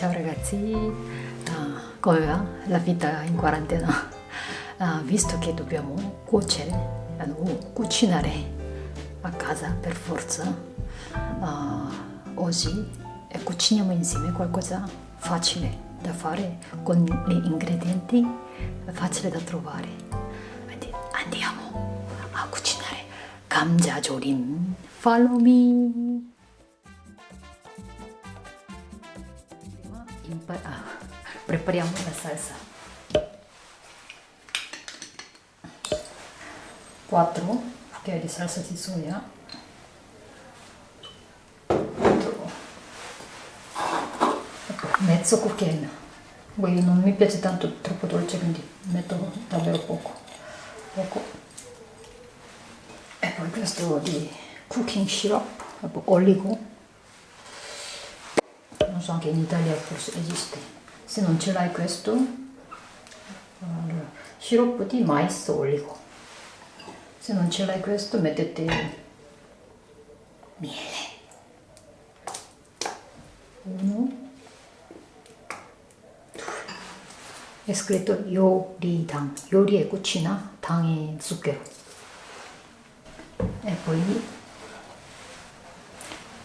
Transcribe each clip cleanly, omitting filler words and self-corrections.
Ciao ragazzi, come va la vita in quarantena? Visto che dobbiamo cucinare a casa per forza, oggi cuciniamo insieme qualcosa facile da fare con gli ingredienti facili da trovare. Quindi andiamo a cucinare 감자조림. Follow me. Prepariamo la salsa. 4 cucchiai di salsa di soia, 4, mezzo cucchiaino. Poi non mi piace tanto troppo dolce, quindi metto davvero poco. E poi questo di cooking syrup, olio. Non so, anche in Italia forse esiste. Se non ce l'hai questo, allora, sciroppo di mais olio. Se non ce l'hai questo, mettete miele. 1, 2. È scritto 요리당. 요리 è cucina, 당 è zucchero. E poi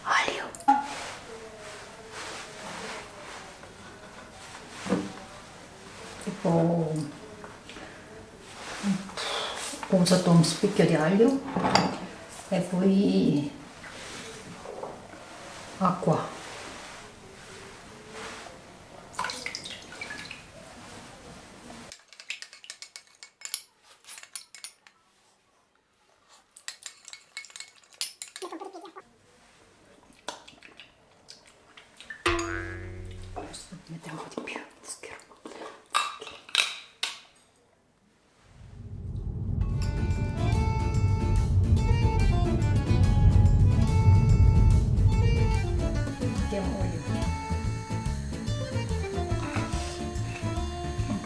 olio. Tipo ho usato un spicchio di aglio e poi acqua. Mettiamo un po' di più zucchero. Mettiamo olio.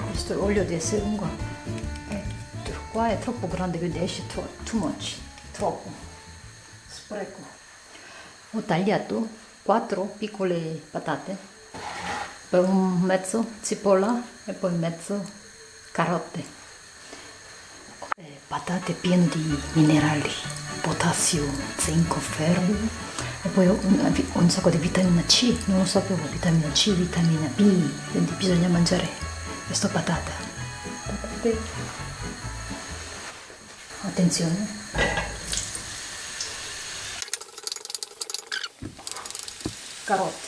Questo olio deve essere lungo. Qua è troppo grande, quindi esce too much. Troppo. Spreco. Ho tagliato 4 piccole patate, per un mezzo cipolla e poi mezzo carote. Patate piene di minerali, potassio, zinco, ferro e poi un sacco di vitamina C. Non lo sapevo, vitamina C, vitamina B, quindi bisogna mangiare questa patata. Attenzione. Carote.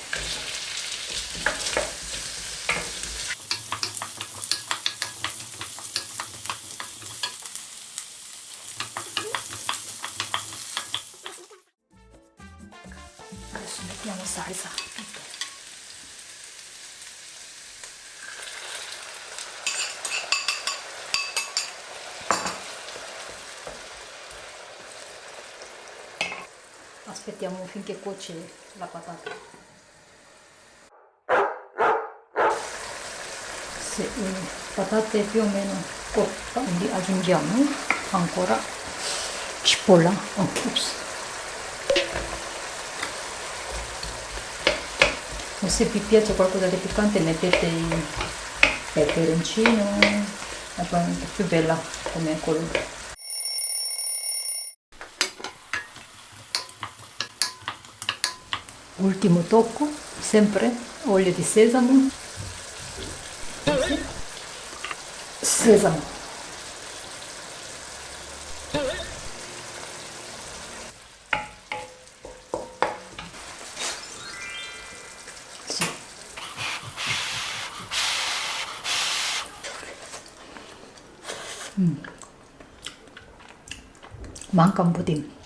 Adesso mettiamo salsa. Aspettiamo finché cuoce la patata. Se le patate più o meno cotta, quindi aggiungiamo ancora cipolla. Ops. E se vi piace qualcosa di piccante mettete il peperoncino e poi è più bella come colore. Ultimo tocco, sempre olio di sesamo. Sesamo. Sì. Manca un po' di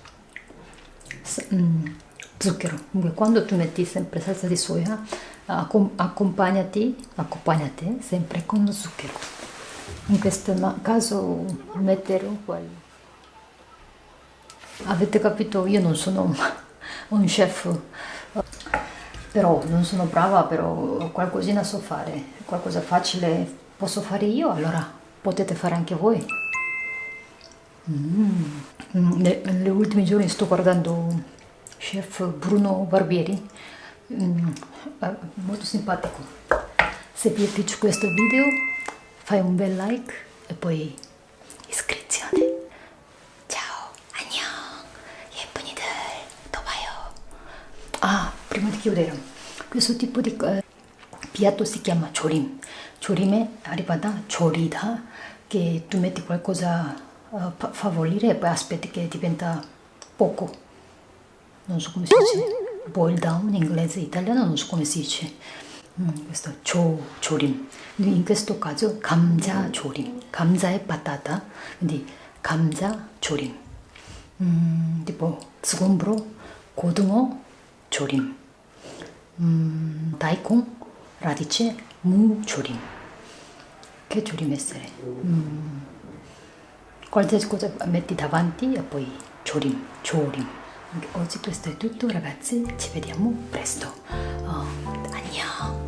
zucchero. Comunque, quando tu metti sempre salsa di soia, accompagnate sempre con lo zucchero. In questo caso metterò quello. Avete capito? Io non sono un chef, però non sono brava, però qualcosina so fare, qualcosa facile posso fare io, allora potete fare anche voi. Negli ultimi giorni sto guardando chef Bruno Barbieri molto simpatico. Se vi è piaciuto questo video fai un bel like e poi iscrizione. ciao, 안녕, 예쁜이들, 또 봐요. Ah, prima di chiudere, questo tipo di piatto si chiama 조림. 조림에 arrivata 조리다, che tu metti qualcosa fa bollire e poi aspetti che diventa poco. Non so come si dice, boil down in inglese, italiano non so come si dice. questo 조림. in questo caso 감자 조림. 감자에 patata, quindi 감자 조림. tipo 스곤브로 고등어 조림. 다이콘 radice mu 조림. che 조림 essere? qualsiasi cosa metti davanti e poi 조림. oggi questo è tutto ragazzi, ci vediamo presto. 안녕.